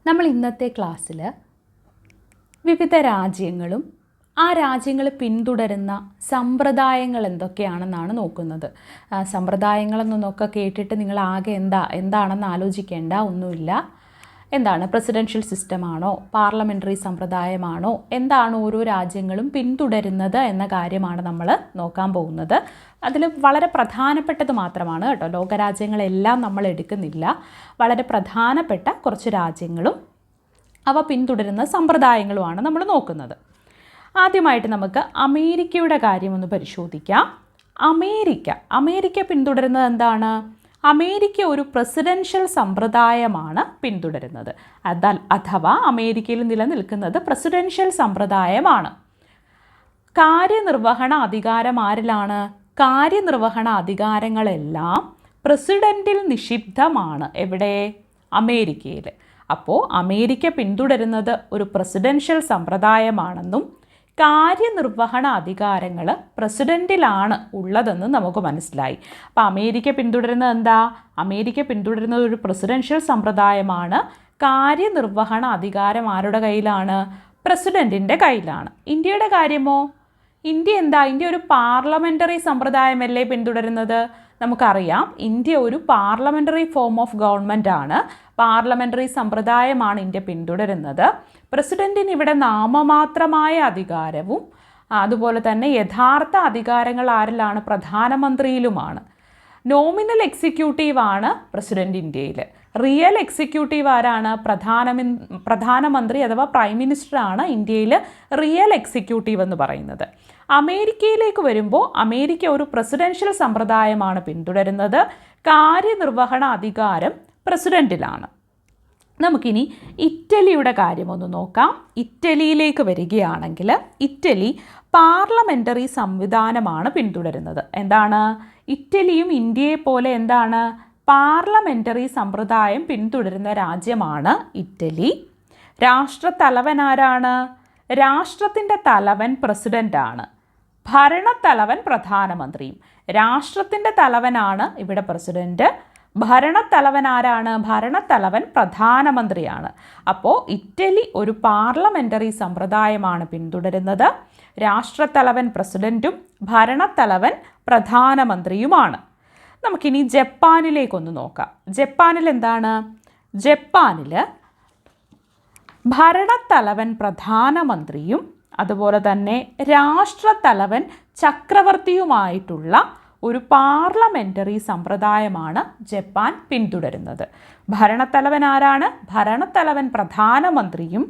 നമ്മൾ ഇന്നത്തെ ക്ലാസ്സിൽ വിവിധ രാജ്യങ്ങളും ആ രാജ്യങ്ങൾ പിന്തുടരുന്ന സമ്പ്രദായങ്ങൾ എന്തൊക്കെയാണെന്നാണ് നോക്കുന്നത്. സമ്പ്രദായങ്ങളെന്നൊക്കെ കേട്ടിട്ട് നിങ്ങൾ ആകെ എന്താണെന്ന് ആലോചിക്കേണ്ട ഒന്നുമില്ല. എന്താണ് പ്രസിഡൻഷ്യൽ സിസ്റ്റമാണോ, പാർലമെൻ്ററി സമ്പ്രദായമാണോ, എന്താണ് ഓരോ രാജ്യങ്ങളും പിന്തുടരുന്നത് എന്ന കാര്യമാണ് നമ്മൾ നോക്കാൻ പോകുന്നത്. അതിൽ വളരെ പ്രധാനപ്പെട്ടത് മാത്രമാണ് കേട്ടോ, ലോകരാജ്യങ്ങളെല്ലാം നമ്മൾ എടുക്കുന്നില്ല. വളരെ പ്രധാനപ്പെട്ട കുറച്ച് രാജ്യങ്ങളും അവ പിന്തുടരുന്ന സമ്പ്രദായങ്ങളുമാണ് നമ്മൾ നോക്കുന്നത്. ആദ്യമായിട്ട് നമുക്ക് അമേരിക്കയുടെ കാര്യം ഒന്ന് പരിശോധിക്കാം. അമേരിക്ക പിന്തുടരുന്നത് എന്താണ്? അമേരിക്ക ഒരു പ്രസിഡൻഷ്യൽ സമ്പ്രദായമാണ് പിന്തുടരുന്നത്. അഥവാ അമേരിക്കയിൽ നിലനിൽക്കുന്നത് പ്രസിഡൻഷ്യൽ സമ്പ്രദായമാണ്. കാര്യനിർവഹണ അധികാരം ആരിലാണ്? കാര്യനിർവഹണ അധികാരങ്ങളെല്ലാം പ്രസിഡൻറ്റിൽ നിക്ഷിപ്തമാണ്. എവിടെ? അമേരിക്കയിൽ. അപ്പോൾ അമേരിക്ക പിന്തുടരുന്നത് ഒരു പ്രസിഡൻഷ്യൽ സമ്പ്രദായമാണെന്നും കാര്യനിർവഹണ അധികാരങ്ങൾ പ്രസിഡൻറ്റിലാണ് ഉള്ളതെന്ന് നമുക്ക് മനസ്സിലായി. അപ്പോൾ അമേരിക്ക പിന്തുടരുന്നത് എന്താ? അമേരിക്ക പിന്തുടരുന്നത് ഒരു പ്രസിഡൻഷ്യൽ സമ്പ്രദായമാണ്. കാര്യനിർവഹണ അധികാരം ആരുടെ കയ്യിലാണ്? പ്രസിഡൻറ്റിൻ്റെ കയ്യിലാണ്. ഇന്ത്യയുടെ കാര്യമോ? ഇന്ത്യ ഒരു പാർലമെൻ്ററി സമ്പ്രദായമല്ലേ പിന്തുടരുന്നത്? നമുക്കറിയാം, ഇന്ത്യ ഒരു പാർലമെൻ്ററി ഫോം ഓഫ് ഗവൺമെൻറ് ആണ്. പാർലമെൻ്ററി സമ്പ്രദായമാണ് ഇന്ത്യ പിന്തുടരുന്നത്. പ്രസിഡൻറ്റിന് ഇവിടെ നാമമാത്രമായ അധികാരവും അതുപോലെ തന്നെ യഥാർത്ഥ അധികാരങ്ങൾ ആരിലാണ്? പ്രധാനമന്ത്രിയിലുമാണ്. നോമിനൽ എക്സിക്യൂട്ടീവാണ് പ്രസിഡൻറ്റ് ഇന്ത്യയിൽ. റിയൽ എക്സിക്യൂട്ടീവ് ആരാണ്? പ്രധാനമന്ത്രി അഥവാ പ്രൈം മിനിസ്റ്ററാണ് ഇന്ത്യയിൽ റിയൽ എക്സിക്യൂട്ടീവ് എന്ന് പറയുന്നത്. അമേരിക്കയിലേക്ക് വരുമ്പോൾ അമേരിക്ക ഒരു പ്രസിഡൻഷ്യൽ സമ്പ്രദായമാണ് പിന്തുടരുന്നത്. കാര്യനിർവഹണ അധികാരം പ്രസിഡൻറ്റിലാണ്. നമുക്കിനി ഇറ്റലിയുടെ കാര്യമൊന്ന് നോക്കാം. ഇറ്റലിയിലേക്ക് വരികയാണെങ്കിൽ ഇറ്റലി പാർലമെൻ്ററി സംവിധാനമാണ് പിന്തുടരുന്നത്. എന്താണ്? ഇറ്റലിയും ഇന്ത്യയെ പോലെ എന്താണ്? പാർലമെൻ്ററി സമ്പ്രദായം പിന്തുടരുന്ന രാജ്യമാണ് ഇറ്റലി. രാഷ്ട്രത്തലവൻ ആരാണ്? രാഷ്ട്രത്തിൻ്റെ തലവൻ പ്രസിഡൻ്റാണ്. ഭരണത്തലവൻ പ്രധാനമന്ത്രിയും. രാഷ്ട്രത്തിൻ്റെ തലവനാണ് ഇവിടെ പ്രസിഡൻറ്റ്. ഭരണത്തലവൻ ആരാണ്? ഭരണത്തലവൻ പ്രധാനമന്ത്രിയാണ്. അപ്പോൾ ഇറ്റലി ഒരു പാർലമെൻ്ററി സമ്പ്രദായമാണ് പിന്തുടരുന്നത്. രാഷ്ട്രത്തലവൻ പ്രസിഡൻറ്റും ഭരണത്തലവൻ പ്രധാനമന്ത്രിയുമാണ്. നമുക്കിനി ജപ്പാനിലേക്കൊന്ന് നോക്കാം. ജപ്പാനിൽ എന്താണ്? ജപ്പാനിൽ ഭരണത്തലവൻ പ്രധാനമന്ത്രിയും അതുപോലെ തന്നെ രാഷ്ട്രത്തലവൻ ചക്രവർത്തിയുമായിട്ടുള്ള ഒരു പാർലമെൻ്ററി സമ്പ്രദായമാണ് ജപ്പാൻ പിന്തുടരുന്നത്. ഭരണത്തലവൻ ആരാണ്? ഭരണത്തലവൻ പ്രധാനമന്ത്രിയും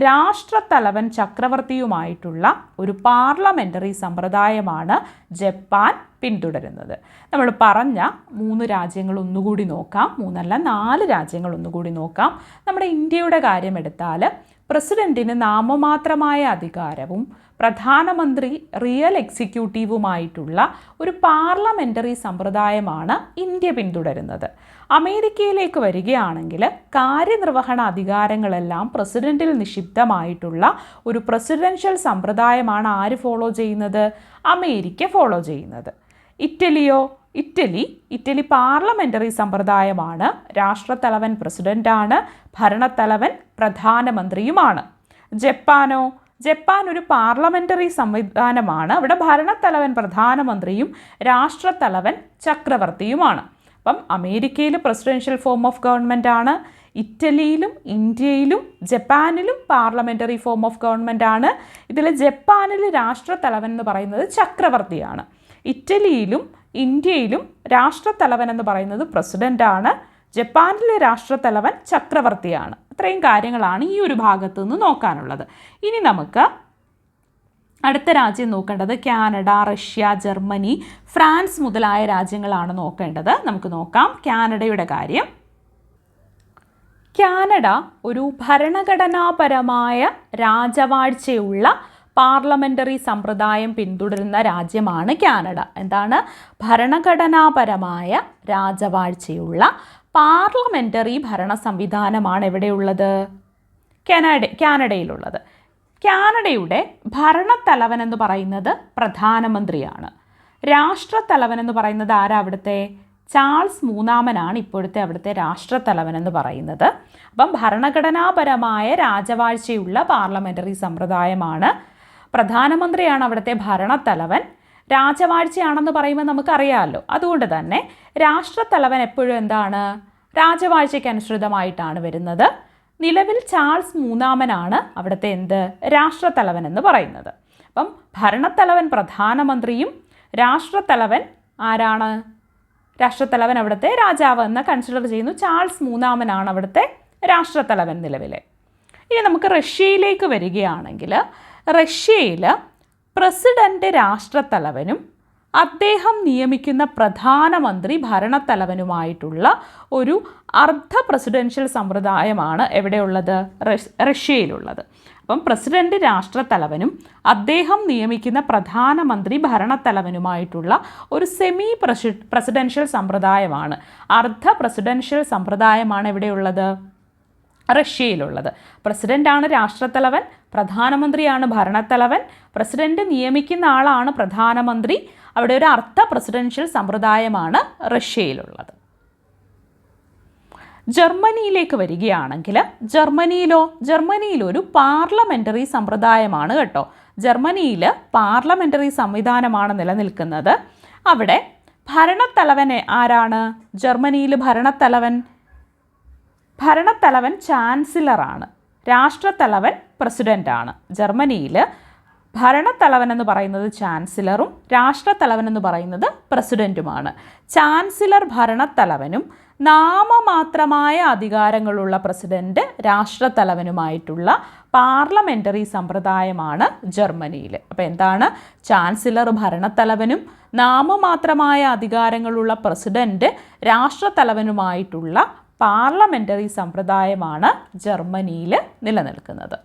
രാഷ്ട്രത്തലവൻ ചക്രവർത്തിയുമായിട്ടുള്ള ഒരു പാർലമെൻ്ററി സമ്പ്രദായമാണ് ജപ്പാൻ പിന്തുടരുന്നത്. നമ്മൾ പറഞ്ഞ 3 രാജ്യങ്ങൾ ഒന്നുകൂടി നോക്കാം. 3 അല്ല 4 രാജ്യങ്ങൾ ഒന്നുകൂടി നോക്കാം. നമ്മുടെ ഇന്ത്യയുടെ കാര്യമെടുത്താൽ പ്രസിഡൻറ്റിന് നാമമാത്രമായ അധികാരവും പ്രധാനമന്ത്രി റിയൽ എക്സിക്യൂട്ടീവുമായിട്ടുള്ള ഒരു പാർലമെൻ്ററി സമ്പ്രദായമാണ് ഇന്ത്യ പിന്തുടരുന്നത്. അമേരിക്കയിലേക്ക് വരികയാണെങ്കിൽ കാര്യനിർവഹണ അധികാരങ്ങളെല്ലാം പ്രസിഡൻറ്റിൽ നിക്ഷിപ്തമായിട്ടുള്ള ഒരു പ്രസിഡൻഷ്യൽ സമ്പ്രദായമാണ് ആര് ഫോളോ ചെയ്യുന്നത്? അമേരിക്ക ഫോളോ ചെയ്യുന്നത്. ഇറ്റലിയോ? ഇറ്റലി പാർലമെൻ്ററി സമ്പ്രദായമാണ്. രാഷ്ട്രത്തലവൻ പ്രസിഡൻ്റാണ്. ഭരണത്തലവൻ പ്രധാനമന്ത്രിയുമാണ്. ജപ്പാനോ? ജപ്പാൻ ഒരു പാർലമെൻ്ററി സംവിധാനമാണ്. അവിടെ ഭരണത്തലവൻ പ്രധാനമന്ത്രിയും രാഷ്ട്രത്തലവൻ ചക്രവർത്തിയുമാണ്. അപ്പം അമേരിക്കയിൽ പ്രസിഡൻഷ്യൽ ഫോം ഓഫ് ഗവൺമെൻറ് ആണ്. ഇറ്റലിയിലും ഇന്ത്യയിലും ജപ്പാനിലും പാർലമെൻ്ററി ഫോം ഓഫ് ഗവൺമെൻറ് ആണ്. ഇതിൽ ജപ്പാനിൽ രാഷ്ട്രത്തലവൻ എന്ന് പറയുന്നത് ചക്രവർത്തിയാണ്. ഇറ്റലിയിലും ഇന്ത്യയിലും രാഷ്ട്രത്തലവൻ എന്ന് പറയുന്നത് പ്രസിഡൻ്റാണ്. ജപ്പാനിലെ രാഷ്ട്രത്തലവൻ ചക്രവർത്തിയാണ്. ഇത്രയും കാര്യങ്ങളാണ് ഈ ഒരു ഭാഗത്തു നിന്ന് നോക്കാനുള്ളത്. ഇനി നമുക്ക് അടുത്ത രാജ്യം നോക്കേണ്ടത് കാനഡ, റഷ്യ, ജർമ്മനി, ഫ്രാൻസ് മുതലായ രാജ്യങ്ങളാണ് നോക്കേണ്ടത്. നമുക്ക് നോക്കാം കാനഡയുടെ കാര്യം. കാനഡ ഒരു ഭരണഘടനാപരമായ രാജവാഴ്ചയുള്ള പാർലമെൻ്ററി സമ്പ്രദായം പിന്തുടരുന്ന രാജ്യമാണ് കാനഡ. എന്താണ്? ഭരണഘടനാപരമായ രാജവാഴ്ചയുള്ള പാർലമെൻ്ററി ഭരണ സംവിധാനമാണ് എവിടെയുള്ളത്? കാനഡയിലുള്ളത്. കാനഡയുടെ ഭരണത്തലവൻ എന്ന് പറയുന്നത് പ്രധാനമന്ത്രിയാണ്. രാഷ്ട്രത്തലവൻ എന്ന് പറയുന്നത് ആരാ? അവിടുത്തെ ചാൾസ് മൂന്നാമനാണ് ഇപ്പോഴത്തെ അവിടുത്തെ രാഷ്ട്രത്തലവൻ എന്ന് പറയുന്നത്. അപ്പം ഭരണഘടനാപരമായ രാജവാഴ്ചയുള്ള പാർലമെൻ്ററി സമ്പ്രദായമാണ്. പ്രധാനമന്ത്രിയാണ് അവിടുത്തെ ഭരണത്തലവൻ. രാജവാഴ്ചയാണെന്ന് പറയുമ്പോൾ നമുക്കറിയാമല്ലോ. അതുകൊണ്ട് തന്നെ രാഷ്ട്രത്തലവൻ എപ്പോഴും എന്താണ്, രാജവാഴ്ചയ്ക്ക് അനുസൃതമായിട്ടാണ് വരുന്നത്. നിലവിൽ ചാൾസ് മൂന്നാമനാണ് അവിടുത്തെ രാഷ്ട്രത്തലവൻ എന്ന് പറയുന്നത്. അപ്പം ഭരണത്തലവൻ പ്രധാനമന്ത്രിയും രാഷ്ട്രത്തലവൻ ആരാണ്? രാഷ്ട്രത്തലവൻ അവിടുത്തെ രാജാവ് എന്ന് കൺസിഡർ ചെയ്യുന്നു. ചാൾസ് മൂന്നാമനാണ് അവിടുത്തെ രാഷ്ട്രത്തലവൻ നിലവിലെ. ഇനി നമുക്ക് റഷ്യയിലേക്ക് വരികയാണെങ്കിൽ, റഷ്യയിൽ പ്രസിഡന്റ് രാഷ്ട്രത്തലവനും അദ്ദേഹം നിയമിക്കുന്ന പ്രധാനമന്ത്രി ഭരണത്തലവനുമായിട്ടുള്ള ഒരു അർദ്ധ പ്രസിഡൻഷ്യൽ സമ്പ്രദായമാണ് എവിടെയുള്ളത്? റഷ്യയിലുള്ളത്. അപ്പം പ്രസിഡന്റ് രാഷ്ട്രത്തലവനും അദ്ദേഹം നിയമിക്കുന്ന പ്രധാനമന്ത്രി ഭരണത്തലവനുമായിട്ടുള്ള ഒരു സെമി പ്രസിഡൻഷ്യൽ സമ്പ്രദായമാണ്, അർദ്ധ പ്രസിഡൻഷ്യൽ സമ്പ്രദായമാണ് എവിടെയുള്ളത്? റഷ്യയിലുള്ളത്. പ്രസിഡൻ്റാണ് രാഷ്ട്രത്തലവൻ, പ്രധാനമന്ത്രിയാണ് ഭരണത്തലവൻ, പ്രസിഡന്റ് നിയമിക്കുന്ന ആളാണ് പ്രധാനമന്ത്രി. അവിടെ ഒരു അർദ്ധ പ്രസിഡൻഷ്യൽ സമ്പ്രദായമാണ് റഷ്യയിലുള്ളത്. ജർമ്മനിയിലേക്ക് വരികയാണെങ്കിൽ, ജർമ്മനിയിലൊരു പാർലമെൻ്ററി സമ്പ്രദായമാണ് കേട്ടോ. ജർമ്മനിയിൽ പാർലമെൻ്ററി സംവിധാനമാണ് നിലനിൽക്കുന്നത്. അവിടെ ഭരണത്തലവൻ ആരാണ്? ജർമ്മനിയിൽ ഭരണത്തലവൻ ചാൻസലറാണ്, രാഷ്ട്രത്തലവൻ പ്രസിഡൻ്റാണ്. ജർമ്മനിയിൽ ഭരണത്തലവൻ എന്ന് പറയുന്നത് ചാൻസലറും രാഷ്ട്രത്തലവൻ എന്ന് പറയുന്നത് പ്രസിഡൻറ്റുമാണ്. ചാൻസലർ ഭരണത്തലവനും നാമമാത്രമായ അധികാരങ്ങളുള്ള പ്രസിഡന്റ് രാഷ്ട്രത്തലവനുമായിട്ടുള്ള പാർലമെൻ്ററി സമ്പ്രദായമാണ് ജർമ്മനിയിൽ. അപ്പോൾ എന്താണ്? ചാൻസലർ ഭരണത്തലവനും നാമമാത്രമായ അധികാരങ്ങളുള്ള പ്രസിഡന്റ് രാഷ്ട്രത്തലവനുമായിട്ടുള്ള പാർലമെൻ്ററി സമ്പ്രദായമാണ് ജർമ്മനിയിൽ നിലനിൽക്കുന്നത്.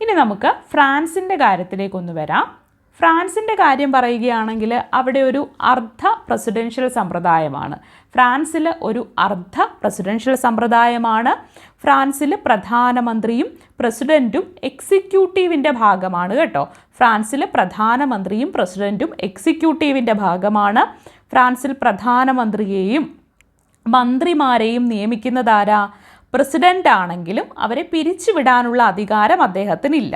ഇനി നമുക്ക് ഫ്രാൻസിൻ്റെ കാര്യത്തിലേക്കൊന്ന് വരാം. ഫ്രാൻസിൻ്റെ കാര്യം പറയുകയാണെങ്കിൽ അവിടെ ഒരു അർദ്ധ പ്രസിഡൻഷ്യൽ സമ്പ്രദായമാണ്. ഫ്രാൻസിൽ ഒരു അർദ്ധ പ്രസിഡൻഷ്യൽ സമ്പ്രദായമാണ്. ഫ്രാൻസിൽ പ്രധാനമന്ത്രിയും പ്രസിഡൻറ്റും എക്സിക്യൂട്ടീവിൻ്റെ ഭാഗമാണ് കേട്ടോ. ഫ്രാൻസിൽ പ്രധാനമന്ത്രിയും പ്രസിഡൻറ്റും എക്സിക്യൂട്ടീവിൻ്റെ ഭാഗമാണ്. ഫ്രാൻസിൽ പ്രധാനമന്ത്രിയെയും മന്ത്രിമാരെയും നിയമിക്കുന്നതാരാ? പ്രസിഡൻ്റ് ആണെങ്കിലും അവരെ പിരിച്ചുവിടാനുള്ള അധികാരം അദ്ദേഹത്തിനില്ല.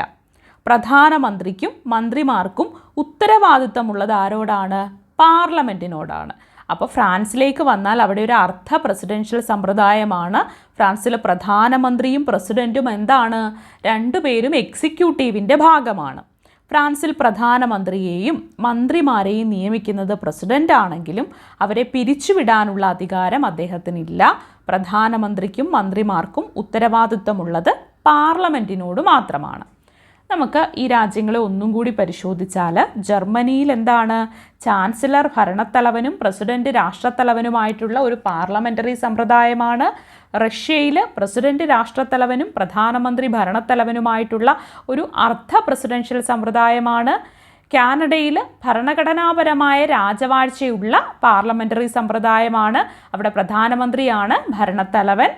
പ്രധാനമന്ത്രിക്കും മന്ത്രിമാർക്കും ഉത്തരവാദിത്തമുള്ളത് ആരോടാണ്? പാർലമെൻറ്റിനോടാണ്. അപ്പോൾ ഫ്രാൻസിലേക്ക് വന്നാൽ അവിടെ ഒരു അർദ്ധ പ്രസിഡൻഷ്യൽ സമ്പ്രദായമാണ്. ഫ്രാൻസിലെ പ്രധാനമന്ത്രിയും പ്രസിഡൻറ്റും എന്താണ്? രണ്ടുപേരും എക്സിക്യൂട്ടീവിൻ്റെ ഭാഗമാണ്. ഫ്രാൻസിൽ പ്രധാനമന്ത്രിയെയും മന്ത്രിമാരെയും നിയമിക്കുന്നത് പ്രസിഡൻ്റ് ആണെങ്കിലും അവരെ പിരിച്ചുവിടാനുള്ള അധികാരം അദ്ദേഹത്തിനില്ല. പ്രധാനമന്ത്രിക്കും മന്ത്രിമാർക്കും ഉത്തരവാദിത്തമുള്ളത് പാർലമെൻറ്റിനോട് മാത്രമാണ്. നമുക്ക് ഈ രാജ്യങ്ങളെ ഒന്നും കൂടി പരിശോധിച്ചാൽ, ജർമ്മനിയിൽ എന്താണ്? ചാൻസലർ ഭരണത്തലവനും പ്രസിഡന്റ് രാഷ്ട്രത്തലവനുമായിട്ടുള്ള ഒരു പാർലമെൻ്ററി സമ്പ്രദായമാണ്. റഷ്യയിൽ പ്രസിഡന്റ് രാഷ്ട്രത്തലവനും പ്രധാനമന്ത്രി ഭരണത്തലവനുമായിട്ടുള്ള ഒരു അർദ്ധ പ്രസിഡൻഷ്യൽ സമ്പ്രദായമാണ്. കാനഡയിൽ ഭരണഘടനാപരമായ രാജവാഴ്ചയുള്ള പാർലമെൻ്ററി സമ്പ്രദായമാണ്. അവിടെ പ്രധാനമന്ത്രിയാണ് ഭരണത്തലവൻ.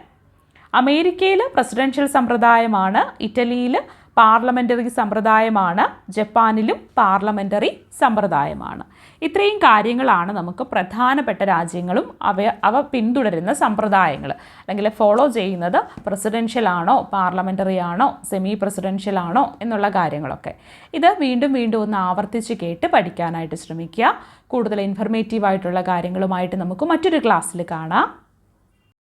അമേരിക്കയിൽ പ്രസിഡൻഷ്യൽ സമ്പ്രദായമാണ്. ഇറ്റലിയിൽ പാർലമെൻ്ററി സമ്പ്രദായമാണ്. ജപ്പാനിലും പാർലമെൻ്ററി സമ്പ്രദായമാണ്. ഇത്രയും കാര്യങ്ങളാണ് നമുക്ക് പ്രധാനപ്പെട്ട രാജ്യങ്ങളും അവ പിന്തുടരുന്ന സമ്പ്രദായങ്ങൾ, അല്ലെങ്കിൽ ഫോളോ ചെയ്യുന്നത് പ്രസിഡൻഷ്യൽ ആണോ പാർലമെൻ്ററി ആണോ സെമി പ്രസിഡൻഷ്യൽ ആണോ എന്നുള്ള കാര്യങ്ങളൊക്കെ. ഇത് വീണ്ടും വീണ്ടും ഒന്ന് ആവർത്തിച്ച് കേട്ട് പഠിക്കാനായിട്ട് ശ്രമിക്കുക. കൂടുതൽ ഇൻഫർമേറ്റീവായിട്ടുള്ള കാര്യങ്ങളുമായിട്ട് നമുക്ക് മറ്റൊരു ക്ലാസ്സിൽ കാണാം.